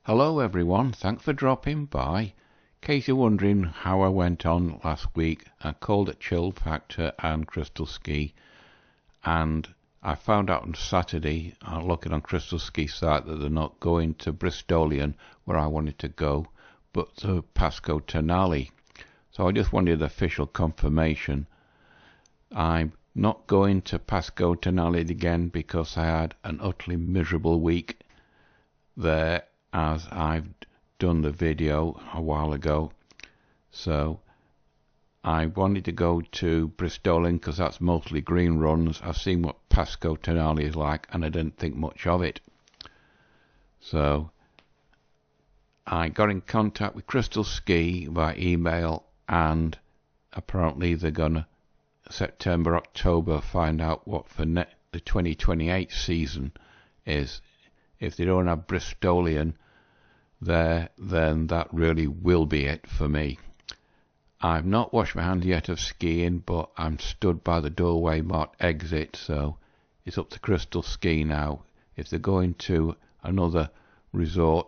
Hello everyone, thanks for dropping by. In case you're wondering how I went on last week, I called at Chill Factor and Crystal Ski, and I found out on Saturday, looking on Crystal Ski site, that they're not going to Bristolian where I wanted to go, but to Pasco Tonali. So I just wanted official confirmation. I'm not going to Pasco Tonali again because I had an utterly miserable week there, as I've done the video a while ago. So I wanted to go to Bristolian because that's mostly green runs. I've seen what Pasco Tonali is like and I didn't think much of it. So I got in contact with Crystal Ski by email, and apparently they're gonna September, October find out what for the 2028 season is. If they don't have Bristolian there, then that really will be it for me. I've not washed my hands yet of skiing, but I'm stood by the doorway marked exit, so it's up to Crystal Ski now. If they're going to another resort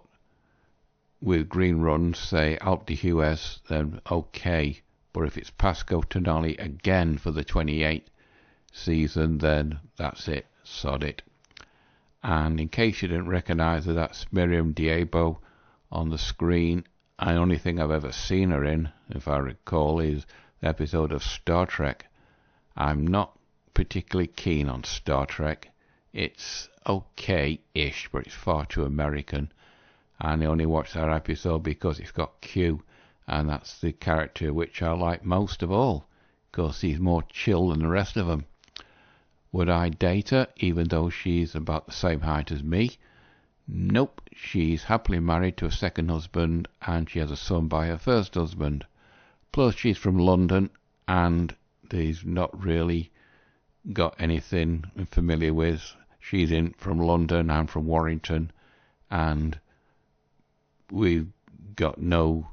with green runs, say Alpe d'Huez, then okay. But if it's Pasco Tonali again for the 28 season, then that's it, sod it. And in case you didn't recognise her, that's Miriam Diabo on the screen. The only thing I've ever seen her in, if I recall, is the episode of Star Trek. I'm not particularly keen on Star Trek. It's okay-ish, but it's far too American. And I only watched that episode because it's got Q, and that's the character which I like most of all, because he's more chill than the rest of them. Would I date her, even though she's about the same height as me? Nope, she's happily married to a second husband, and she has a son by her first husband. Plus she's from London, and he's not really got anything I'm familiar with. She's from London, I'm from Warrington, and we've got no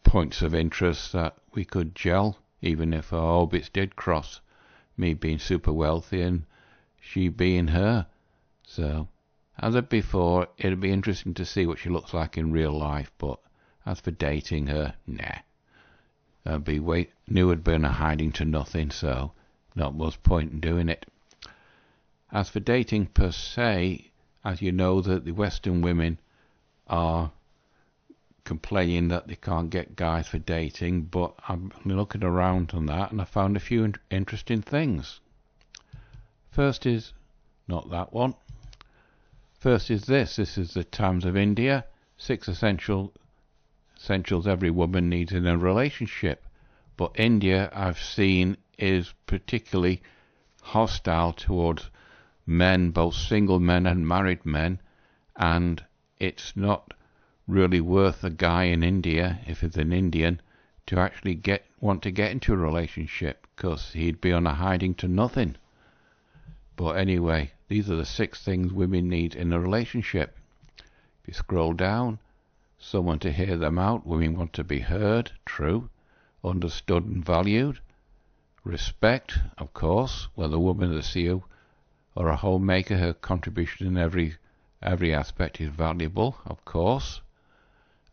points of interest that we could gel, even if our orbits did cross, me being super wealthy and she being her. So as I said before, it'd be interesting to see what she looks like in real life, but as for dating her, nah. Knew it'd been a hiding to nothing, so not much point in doing it. As for dating per se, as you know, that the Western women are complaining that they can't get guys for dating, but I'm looking around on that and I found a few interesting things. First is not that one. First is this is the Times of India, 6 essentials every woman needs in a relationship. But India, I've seen, is particularly hostile towards men, both single men and married men, and it's not really worth a guy in India, if it's an Indian, to actually want to get into a relationship, because he'd be on a hiding to nothing. But anyway, these are the 6 things women need in a relationship. If you scroll down, someone to hear them out. Women want to be heard, true, understood and valued. Respect, of course, whether a woman is a CEO or a homemaker, her contribution in every aspect is valuable, of course.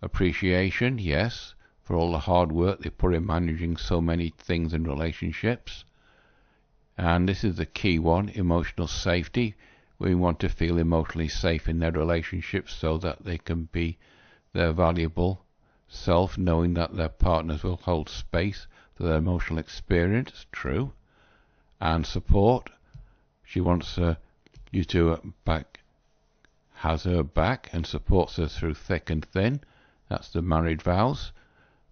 Appreciation, yes, for all the hard work they put in managing so many things in relationships. And this is the key one, emotional safety. We want to feel emotionally safe in their relationships so that they can be their valuable self, knowing that their partners will hold space for their emotional experience, true. And support. She wants you to has her back and supports her through thick and thin. That's the married vows.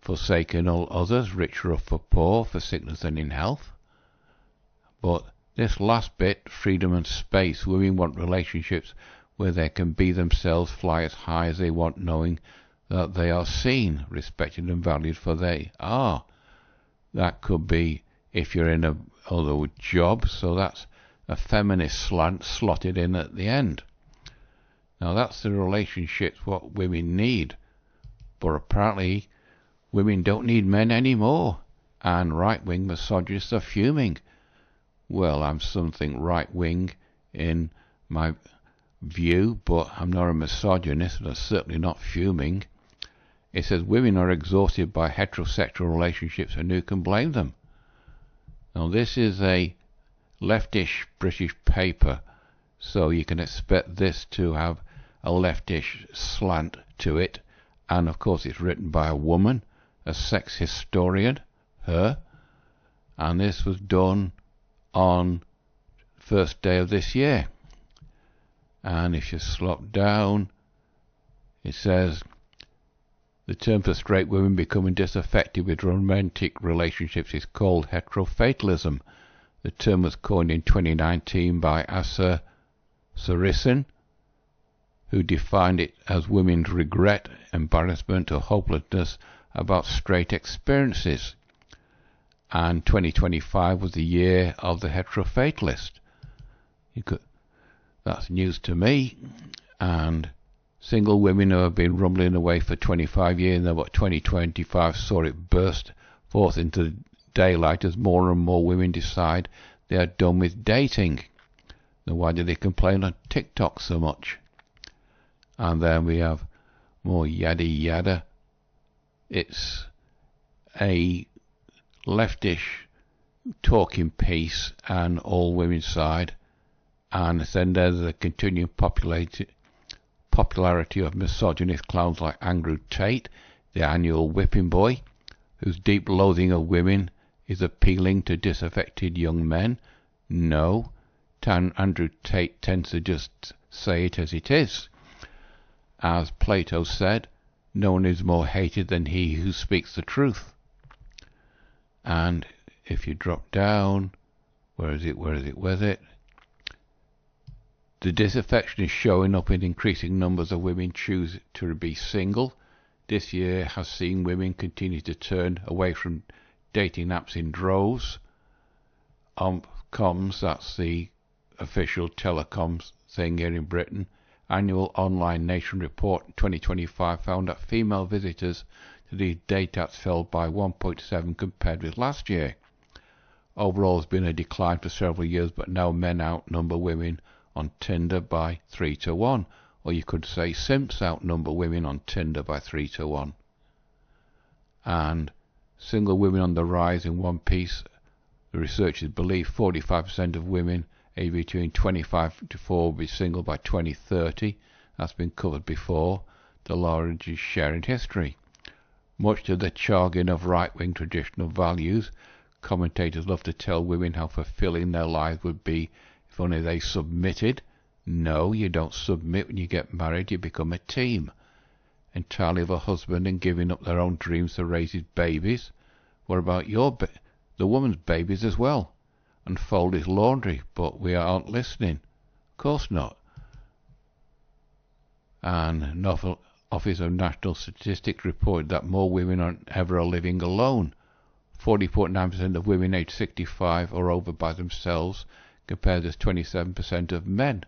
Forsaking all others, rich, rough or poor, for sickness and in health. But this last bit, freedom and space. Women want relationships where they can be themselves, fly as high as they want, knowing that they are seen, respected and valued for they are. That could be if you're in other job, so that's a feminist slant slotted in at the end. Now that's the relationships what women need. But apparently women don't need men anymore, and right-wing misogynists are fuming. Well, I'm something right-wing in my view, but I'm not a misogynist, and I'm certainly not fuming. It says women are exhausted by heterosexual relationships, and who can blame them? Now, this is a leftish British paper, so you can expect this to have a leftish slant to it, and of course it's written by a woman, a sex historian, her, and this was done on first day of this year. And if you slop down, it says the term for straight women becoming disaffected with romantic relationships is called heterofatalism. The term was coined in 2019 by Asa Sarisin, who defined it as women's regret, embarrassment or hopelessness about straight experiences. And 2025 was the year of the heterofatalist. That's news to me. And single women who have been rumbling away for 25 years, and about 2025 saw it burst forth into daylight as more and more women decide they are done with dating. Then why do they complain on TikTok so much? And then we have more yada yada. It's a leftish talking piece and all women's side, and then there's the continuing popularity of misogynist clowns like Andrew Tate, the annual whipping boy, whose deep loathing of women is appealing to disaffected young men. No, Andrew Tate tends to just say it as it is. As Plato said, no one is more hated than he who speaks the truth. And if you drop down, where is it? The disaffection is showing up in increasing numbers of women choose to be single. This year has seen women continue to turn away from dating apps in droves. Comms, that's the official telecoms thing here in Britain, annual online nation report 2025 found that female visitors to these date apps fell by 1.7 compared with last year. Overall, there's been a decline for several years, but now men outnumber women on Tinder by 3 to 1, or you could say simps outnumber women on Tinder by 3 to 1. And single women on the rise in one piece. The researchers believe 45% of women aged between 25 to 4 will be single by 2030. That's been covered before, the largest share in history. Much to the jargon of right-wing traditional values, commentators love to tell women how fulfilling their lives would be if only they submitted. No, you don't submit when you get married, you become a team, entirely of a husband and giving up their own dreams to raise his babies. What about the woman's babies as well? And fold his laundry, but we aren't listening. Of course not. And Office of National Statistics reported that more women than ever are living alone. 40.9% of women aged 65 are over by themselves, compared to 27% of men.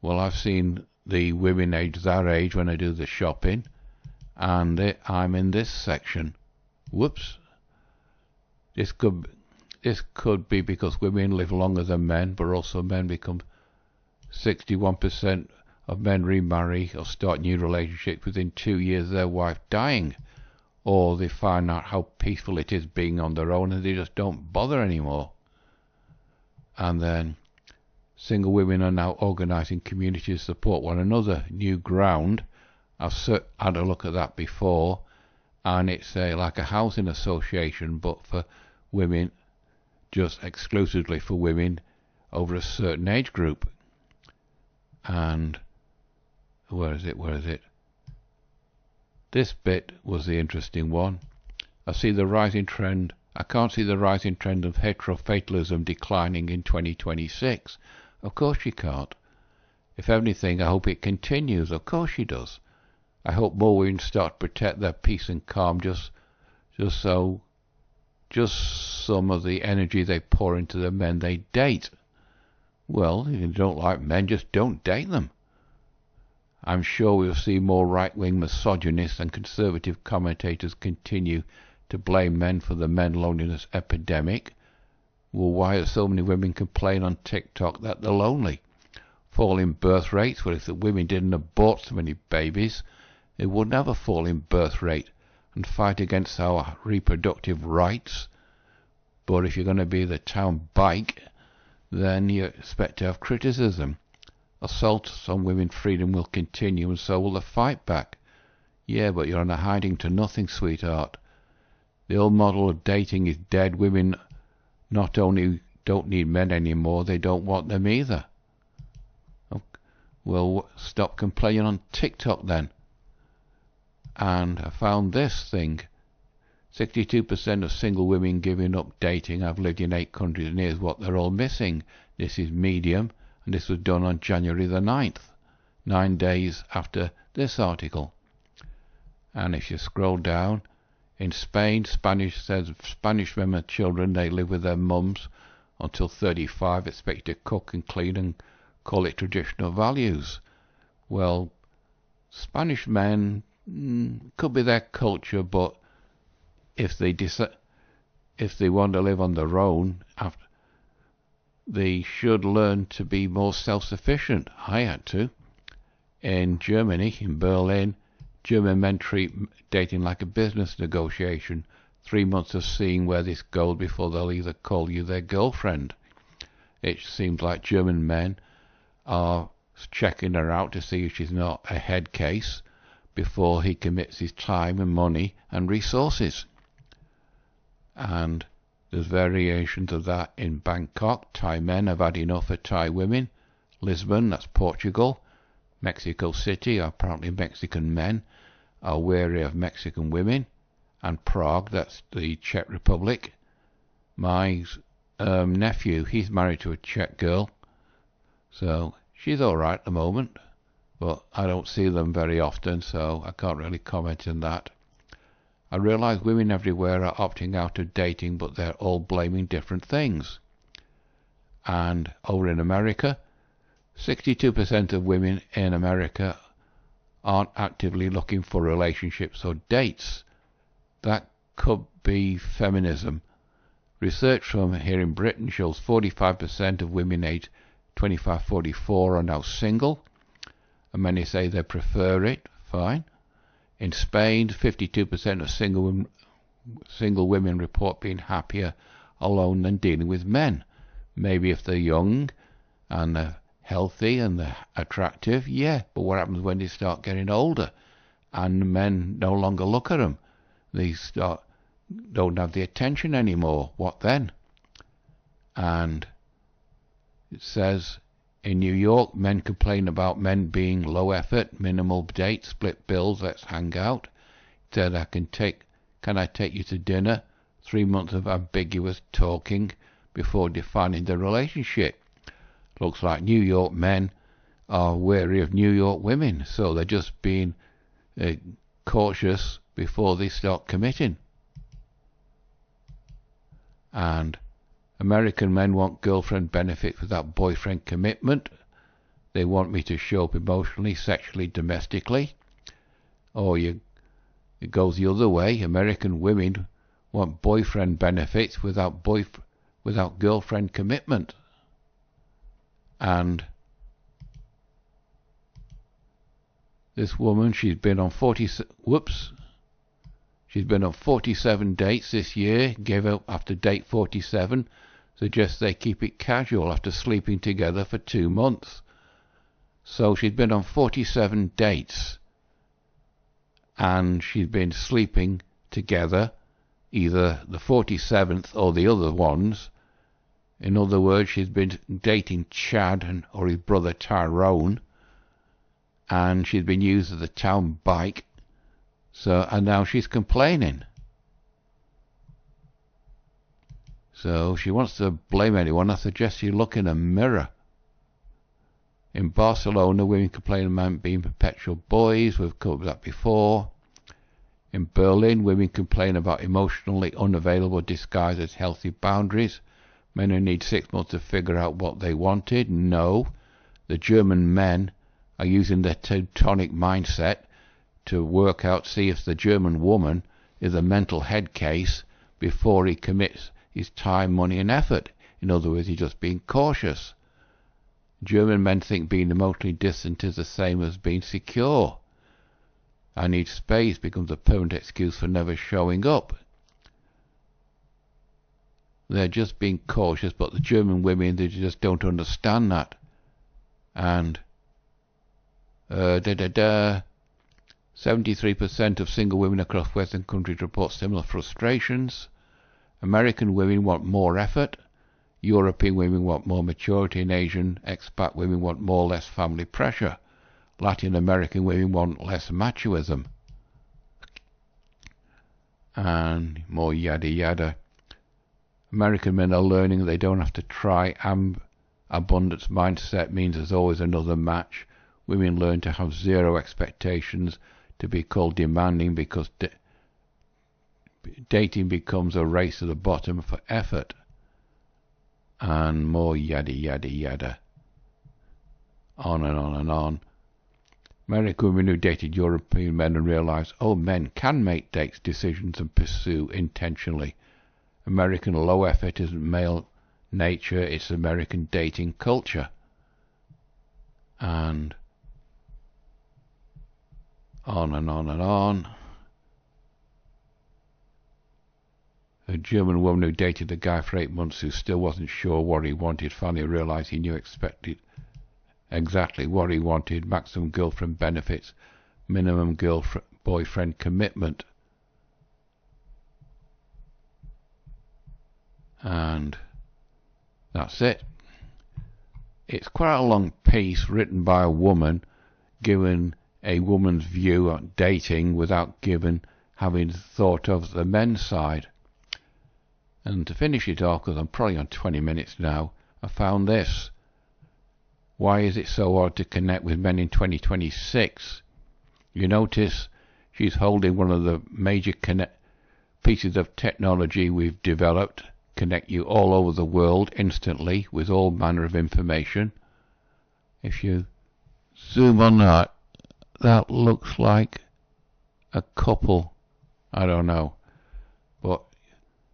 Well, I've seen the women aged that age when I do the shopping, and I'm in this section. Whoops. This could be because women live longer than men, but also men become 61% of men remarry or start new relationships within 2 years of their wife dying, or they find out how peaceful it is being on their own and they just don't bother anymore. And then single women are now organising communities to support one another. New Ground, I've had a look at that before, and it's like a housing association, but for women, just exclusively for women over a certain age group. And where is it? This bit was the interesting one. I can't see the rising trend of heterofatalism declining in 2026. Of course you can't. If anything, I hope it continues. Of course she does. I hope more women start to protect their peace and calm, just some of the energy they pour into the men they date. Well, if you don't like men, just don't date them. I'm sure we'll see more right-wing misogynists and conservative commentators continue to blame men for the men loneliness epidemic. Well, why do so many women complain on TikTok that they're lonely? falling birth rates. Well, if the women didn't abort so many babies, they wouldn't have a falling birth rate and fight against our reproductive rights. But if you're going to be the town bike, then you expect to have criticism. Assaults on women's freedom will continue, and so will the fight back. Yeah, but you're on a hiding to nothing, sweetheart. The old model of dating is dead. Women not only don't need men anymore, they don't want them either. Well, stop complaining on TikTok then. And I found this thing. 62% of single women giving up dating have lived in 8 countries, and here's what they're all missing. This is Medium, and this was done on January the 9th, 9 days after this article. And if you scroll down, in Spain, Spanish says Spanish women and children, they live with their mums until 35, expected to cook and clean and call it traditional values. Well, Spanish men, could be their culture, but if they want to live on their own, they should learn to be more self-sufficient. I had to. In Germany, in Berlin, German men treat dating like a business negotiation. 3 months of seeing where this goes before they'll either call you their girlfriend. It seems like German men are checking her out to see if she's not a head case before he commits his time and money and resources. And there's variations of that in Bangkok. Thai men have had enough of Thai women. Lisbon, that's Portugal. Mexico City, apparently Mexican men are wary of Mexican women. And Prague, that's the Czech Republic. My nephew, he's married to a Czech girl, so she's alright at the moment, but I don't see them very often, so I can't really comment on that. I realise women everywhere are opting out of dating, but they're all blaming different things. And over in America, 62% of women in America aren't actively looking for relationships or dates. That could be feminism. Research from here in Britain shows 45% of women aged 25-44 are now single, and many say they prefer it. Fine. In Spain, 52% of single women report being happier alone than dealing with men. Maybe if they're young and they're healthy and they're attractive, yeah, but what happens when they start getting older and men no longer look at them? They don't have the attention anymore. What then? And it says in New York, men complain about men being low effort, minimal dates, split bills, let's hang out. It said, can I take you to dinner? 3 months of ambiguous talking before defining the relationship. Looks like New York men are wary of New York women, so they're just being cautious before they start committing. And American men want girlfriend benefits without boyfriend commitment. They want me to show up emotionally, sexually, domestically. Or it goes the other way. American women want boyfriend benefits without girlfriend commitment. And this woman, she's been on 47 dates this year, gave up after date 47, suggests they keep it casual after sleeping together for 2 months. So she's been on 47 dates, and she's been sleeping together, either the 47th or the other ones. In other words, she's been dating Chad or his brother Tyrone, and she's been used as a town bike. And now she's complaining. So she wants to blame anyone. I suggest you look in a mirror. In Barcelona, women complain about men being perpetual boys. We've covered that before. In Berlin, women complain about emotionally unavailable disguised as healthy boundaries. Men who need 6 months to figure out what they wanted. No. The German men are using their Teutonic mindset to work out, see if the German woman is a mental head case before he commits his time, money and effort. In other words, he's just being cautious. German men think being emotionally distant is the same as being secure. I need space becomes a permanent excuse for never showing up. They're just being cautious, but the German women, they just don't understand that. And 73% of single women across Western countries report similar frustrations. American women want more effort. European women want more maturity, and Asian expat women want more or less family pressure. Latin American women want less machoism. And more yada yada. American men are learning they don't have to try. Abundance mindset means there's always another match. Women learn to have zero expectations, to be called demanding, because dating becomes a race to the bottom for effort. And more yada yada yada. On and on and on. American women who dated European men and realised, oh, men can make dates decisions and pursue intentionally. American low effort isn't male nature, it's American dating culture. And on and on and on. A German woman who dated a guy for 8 months who still wasn't sure what he wanted finally realised he knew exactly what he wanted. Maximum girlfriend benefits, minimum boyfriend commitment. And that's it. It's quite a long piece written by a woman, giving a woman's view on dating without having thought of the men's side. And to finish it off, because I'm probably on 20 minutes now, I found this. Why is it so hard to connect with men in 2026? You notice she's holding one of the major pieces of technology we've developed, connect you all over the world instantly with all manner of information. If you zoom on that, that looks like a couple. I don't know. But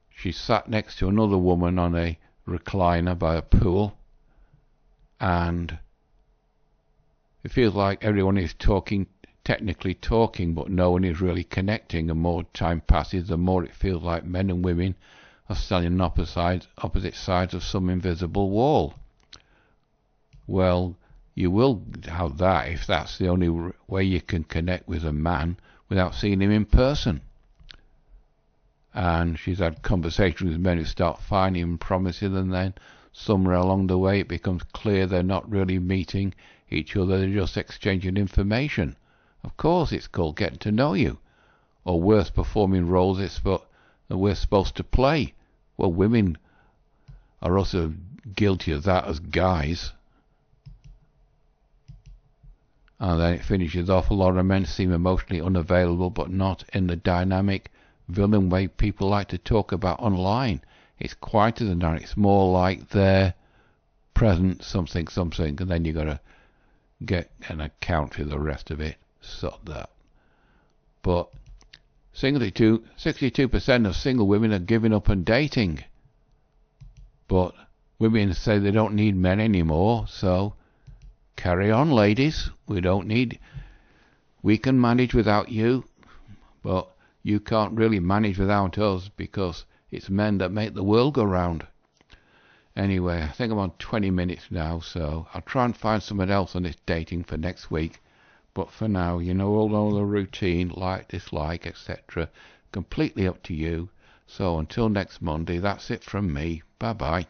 she sat next to another woman on a recliner by a pool, and it feels like everyone is technically talking, but no one is really connecting. And more time passes, the more it feels like men and women are standing on opposite sides of some invisible wall. Well, you will have that if that's the only way you can connect with a man without seeing him in person. And she's had conversations with men who start finding him promising, and then somewhere along the way it becomes clear they're not really meeting each other, they're just exchanging information. Of course it's called getting to know you. Or worse, performing roles that we're supposed to play. Well, women are also guilty of that as guys. And then it finishes off, a lot of men seem emotionally unavailable, but not in the dynamic villain way people like to talk about online. It's quieter than that. It's more like they're present something, and then you got to get an account for the rest of it. Sort that. But 62% of single women are giving up on dating. But women say they don't need men anymore, so carry on, ladies. We can manage without you, but you can't really manage without us, because it's men that make the world go round. Anyway, I think I'm on 20 minutes now, so I'll try and find someone else on this dating for next week. But for now, you know all the routine, like, dislike, etc. Completely up to you. So until next Monday, that's it from me. Bye-bye.